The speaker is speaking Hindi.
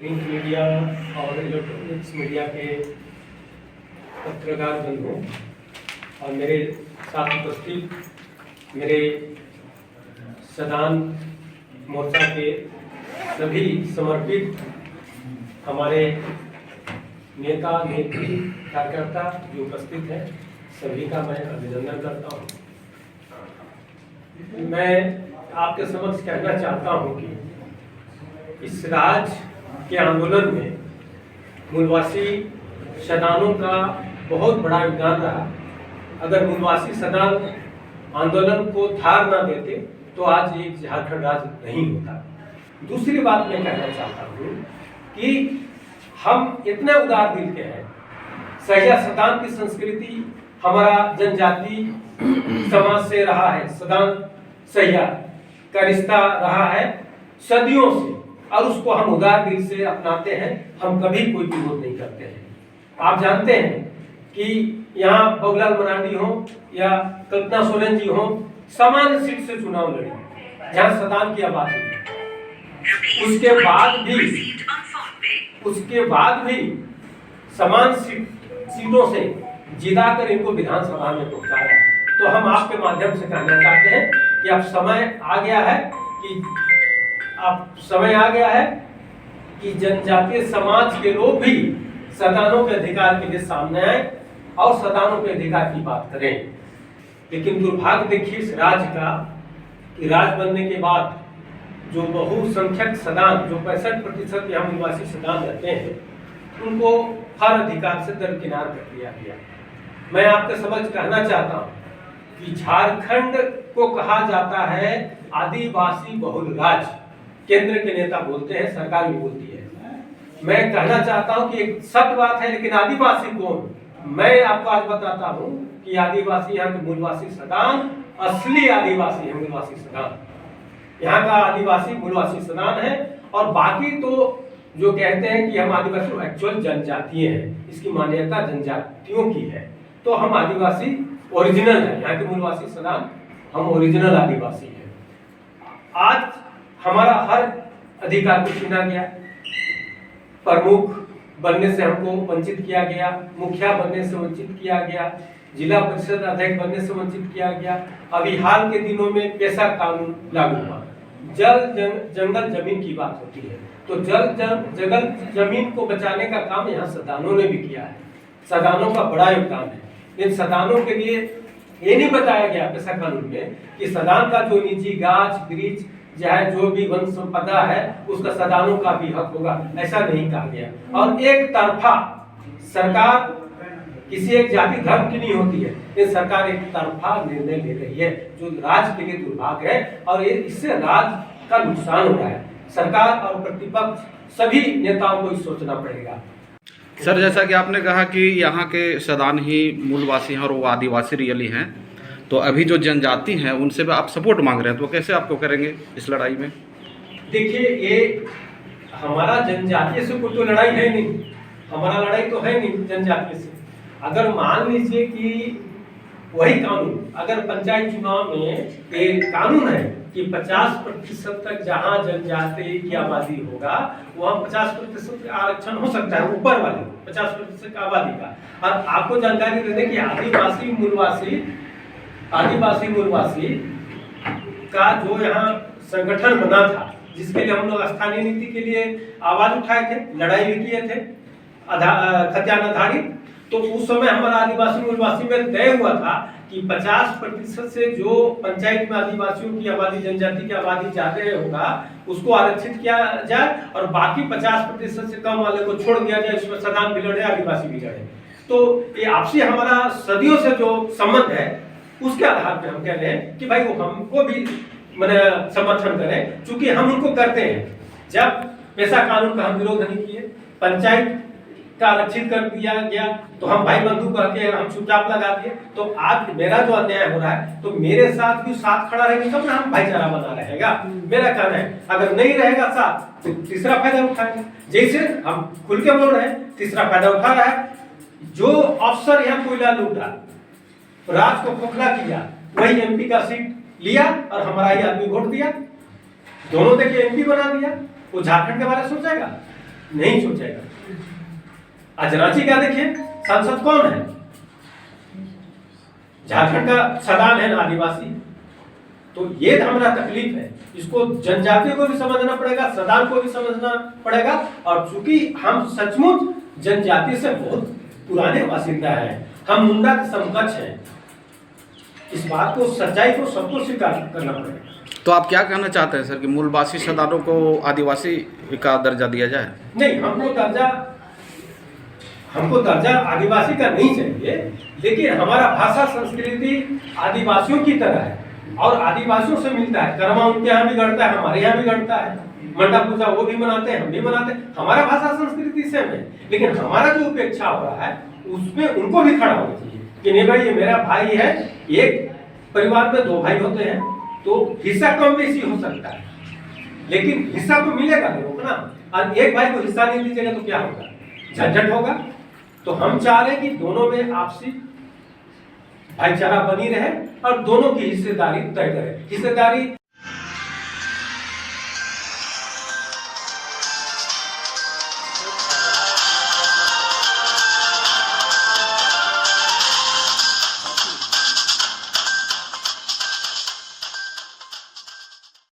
प्रिंट मीडिया और इलेक्ट्रॉनिक्स मीडिया के पत्रकार बंधुओं और मेरे साथ उपस्थित मेरे सदान मोर्चा के सभी समर्पित हमारे नेता नेत्री कार्यकर्ता जो उपस्थित हैं, सभी का मैं अभिनंदन करता हूं। मैं आपके समक्ष कहना चाहता हूं कि इस राज्य के आंदोलन में मूलवासी सदानों का बहुत बड़ा योगदान रहा। अगर मूलवासी सदान आंदोलन को धार न देते तो आज एक झारखंड राज्य नहीं होता। दूसरी बात मैं कहना चाहता हूँ कि हम इतने उदार दिल के हैं। सहिया सदान की संस्कृति हमारा जनजाति समाज से रहा है। सदान सहिया का रिश्ता रहा है सदियों से और उसको हम उदार दिल से अपनाते हैं। हम कभी कोई विरोध नहीं करते हैं। आप जानते हैं कि यहाँ बबूलाल मरांडी हो या कल्पना सोरेन जी हो, समान सीट से चुनाव लड़ी जहाँ सदान की आबादी है। उसके बाद भी समान सीटों से जिताकर इनको विधानसभा में पहुंचाया। तो हम आपके माध्यम से कहना चाहते हैं कि अब समय आ गया है कि जनजातीय समाज के लोग भी सदानों के अधिकार के लिए सामने आए और सदानों के अधिकार की बात करें। लेकिन दुर्भाग्य देखिए इस राज्य का कि राज्य बनने के बाद जो बहुसंख्यक सदान, जो 65% यहाँ निवासी सदान रहते हैं, उनको हर अधिकार से दरकिनार कर दिया गया। मैं आपके समक्ष कहना चाहता हूँ कि झारखंड को कहा जाता है आदिवासी बहुल राज्य। केंद्र के नेता बोलते हैं, सरकार भी बोलती है। मैं कहना चाहता हूं कि एक सत्य बात है, लेकिन आदिवासी कौन? मैं आपको आज बताता हूं कि आदिवासी यहाँ के मूलवासी सदान असली आदिवासी है। मूलवासी सदान यहाँ का आदिवासी मूलवासी सदान है और बाकी तो जो कहते हैं कि हम आदिवासी एक्चुअल जनजातीय हैं, इसकी मान्यता जनजातियों की है। तो हम आदिवासी ओरिजिनल है, यहाँ के मूलवासी सदान हम ओरिजिनल आदिवासी है। आज हमारा हर अधिकार को छीना गया। प्रमुख बनने से हमको वंचित किया गया, मुखिया बनने से वंचित किया गया, जिला परिषद अध्यक्ष बनने से वंचित किया गया। अभी हाल के दिनों में पेशा कानून लागू हुआ। जंगल जमीन की बात होती है तो जंगल जमीन को बचाने का काम यहाँ सदानों ने भी किया है। सदानों का बड़ा योगदान है। इन सदानों के लिए ये नहीं बताया गया पेशा कानून में कि सदान का जो निजी गाछ वृक्ष चाहे जो भी वन संपदा है उसका सदानों का भी हक होगा, ऐसा नहीं कहा गया। और एक तरफा सरकार किसी एक जाति धर्म की नहीं होती है। ये सरकार एक तरफा निर्णय ले रही है जो राज्य के लिए दुर्भाग्य है और इससे राज्य का नुकसान हो रहा है। सरकार और प्रतिपक्ष सभी नेताओं को सोचना पड़ेगा। सर, जैसा कि आपने कहा कि यहाँ के सदान ही मूलवासी हैं और वो आदिवासी रियली हैं, तो अभी जो जनजाति हैं उनसे भी आप सपोर्ट मांग रहे हैं, तो कैसे आपको करेंगे इस लड़ाई में? देखिए, ये हमारा जनजातीय से कोई तो लड़ाई है नहीं। हमारा लड़ाई तो है नहीं जनजातीय से। अगर मान लीजिए कि वही कानून, अगर पंचायत चुनाव में एक कानून है कि 50% तक जहां जनजाति की आबादी होगा वहां 50% आरक्षण हो सकता है, ऊपर वाले 50% आबादी का। और आपको जानकारी दे दें कि आदिवासी मूलवासी का जो यहाँ संगठन बना था, जिसके लिए हम लोग स्थानीय नीति के लिए आवाज उठाए थे, लड़ाई भी किए थे खतियान आधारित, तो उस समय हमारा आदिवासी मूलवासी में तय हुआ था कि 50% से जो पंचायत में आदिवासियों की आबादी, जनजाति की आबादी ज्यादा होगा उसको आरक्षित किया जाए और बाकी 50% से कम वाले को छोड़ दिया जाए। इसमें सदान भी लड़े, आदिवासी भी लड़े। तो ये आपसी हमारा सदियों से जो संबंध है उसके आधार पे हम कह रहे हैं कि भाई वो हमको भी समर्थन करें, चूंकि हम उनको करते हैं। जब पेशा कानून का हम विरोध नहीं किए, पंचायत का आरक्षित कर दिया गया तो हम भाई बंधु कह के हम चुपचाप लगा दिए। तो आज मेरा जो अन्याय हो रहा है तो मेरे साथ भी साथ खड़ा रहेगा तब ना हम भाईचारा बना रहेगा। मेरा कहना है अगर नहीं रहेगा साथ तो तीसरा फायदा उठाएगा। जैसे हम खुल के बोल रहे हैं, तीसरा फायदा उठा रहा है। जो अफसर यहाँ कोयला लूटा, राज को खोखला किया, वही एमपी का सीट लिया और हमारा ही आदमी वोट दिया, दोनों देखिए एमपी बना दिया। वो झारखंड के बारे में सोचेगा? नहीं सोचेगा। आज रांची का देखिए सांसद कौन है, झारखंड का सदान है ना आदिवासी। तो ये हमारा तकलीफ है, इसको जनजातियों को भी समझना पड़ेगा, सदान को भी समझना पड़ेगा। और चूंकि हम सचमुच जनजाति से बहुत पुराने बासिंदा हैं, हम मुंडा के समकक्ष हैं, इस बात को, सच्चाई को सबको स्वीकार करना पड़ेगा। तो आप क्या कहना चाहते हैं सर कि मूलवासी सदानों को आदिवासी का दर्जा दिया जाए? नहीं, हमको दर्जा आदिवासी का नहीं चाहिए, लेकिन हमारा भाषा संस्कृति आदिवासियों की तरह है और आदिवासियों से मिलता है। कर्मा उनके यहाँ भी गढ़ता है, हमारे यहाँ भी गढ़ता है, मंडा पूजा वो भी मनाते हैं, हम भी मनाते हैं, हमारा भाषा संस्कृति सेम है। लेकिन हमारा जो उपेक्षा हो रहा है उसमें उनको भी खड़ा होना चाहिए कि नहीं भाई ये मेरा भाई है। एक परिवार में 2 भाई होते हैं तो हिस्सा कम बेसी हो सकता है, लेकिन हिस्सा तो मिलेगा लोगों को ना। और एक भाई को हिस्सा नहीं दीजिएगा तो क्या होगा, झंझट होगा। तो हम चाह रहे हैं कि दोनों में आपसी भाईचारा बनी रहे और दोनों की हिस्सेदारी तय करें। हिस्सेदारी